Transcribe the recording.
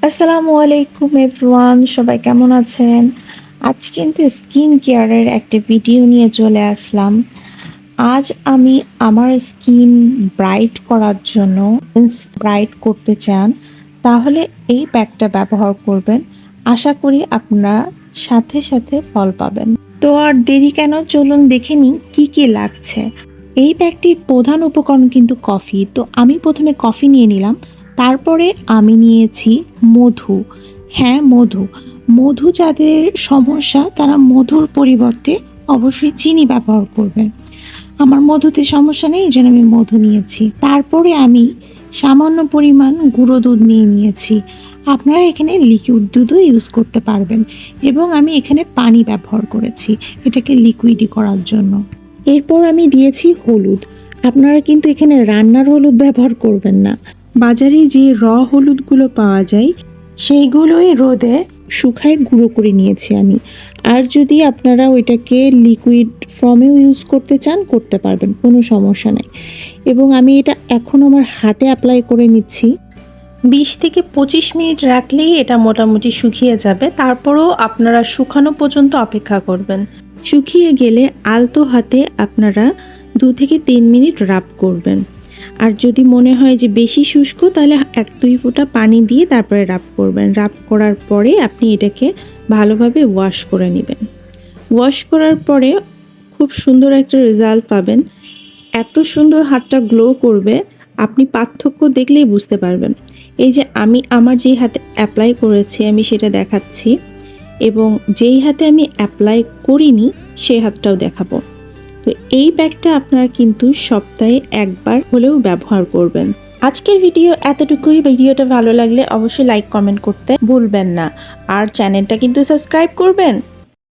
আসসালামু আলাইকুম এভরিওয়ান, সবাই কেমন আছেন? আজ কিন্তু স্কিন কেয়ারের একটা ভিডিও নিয়ে চলে আসলাম। আজ আমি আমার স্কিন ব্রাইট করার জন্য ব্রাইট করতে চান তাহলে এই প্যাকটা ব্যবহার করবেন। আশা করি আপনারা সাথে সাথে ফল পাবেন। তো আর দেরি কেন, চলুন দেখে নিই কী কী লাগছে। এই প্যাকটির প্রধান উপকরণ কিন্তু কফি। তো আমি প্রথমে কফি নিয়ে নিলাম, তারপরে আমি নিয়েছি মধু। হ্যাঁ, মধু। মধু যাদের সমস্যা তারা মধুর পরিবর্তে অবশ্যই চিনি ব্যবহার করবেন। আমার মধুতে সমস্যা নেই, এই জন্য আমি মধু নিয়েছি। তারপরে আমি সামান্য পরিমাণ গুঁড়ো দুধ নিয়ে নিয়েছি। আপনারা এখানে লিকুইড দুধও ইউজ করতে পারবেন এবং আমি এখানে পানি ব্যবহার করেছি এটাকে লিকুইডি করার জন্য। এরপর আমি দিয়েছি হলুদ। আপনারা কিন্তু এখানে রান্নার হলুদ ব্যবহার করবেন না। বাজারে যে হলুদগুলো পাওয়া যায় সেইগুলোই রোদে শুকায় গুঁড়ো করে নিয়েছি আমি। আর যদি আপনারা ওইটাকে লিকুইড ফর্মেও ইউজ করতে চান করতে পারবেন, কোনো সমস্যা নেই। এবং আমি এটা এখন আমার হাতে অ্যাপ্লাই করে নিচ্ছি। 20 থেকে 25 মিনিট রাখলেই এটা মোটামুটি শুকিয়ে যাবে। তারপরেও আপনারা শুকানো পর্যন্ত অপেক্ষা করবেন। শুকিয়ে গেলে আলতো হাতে আপনারা 2 থেকে 3 মিনিট রাব করবেন। আর যদি মনে হয় যে বেশি শুষ্ক তাহলে 1-2 ফোঁটা পানি দিয়ে তারপরে রাব করবেন। রাব করার পরে আপনি এটাকে ভালোভাবে ওয়াশ করে নেবেন। ওয়াশ করার পরে খুব সুন্দর একটা রেজাল্ট পাবেন। এত সুন্দর হাতটা গ্লো করবে, আপনি পার্থক্য দেখলেই বুঝতে পারবেন। এই যে আমি আমার যে হাতে অ্যাপ্লাই করেছি আমি সেটা দেখাচ্ছি, এবং যেই হাতে আমি অ্যাপ্লাই করিনি সেই হাতটাও দেখাবো। তো এই প্যাকটা আপনারা কিন্তু সপ্তাহে একবার হলেও ব্যবহার করবেন। আজকের ভিডিও এতটুকুই। ভিডিওটা ভালো লাগলে অবশ্যই লাইক কমেন্ট করতে ভুলবেন না, আর চ্যানেলটা কিন্তু সাবস্ক্রাইব করবেন।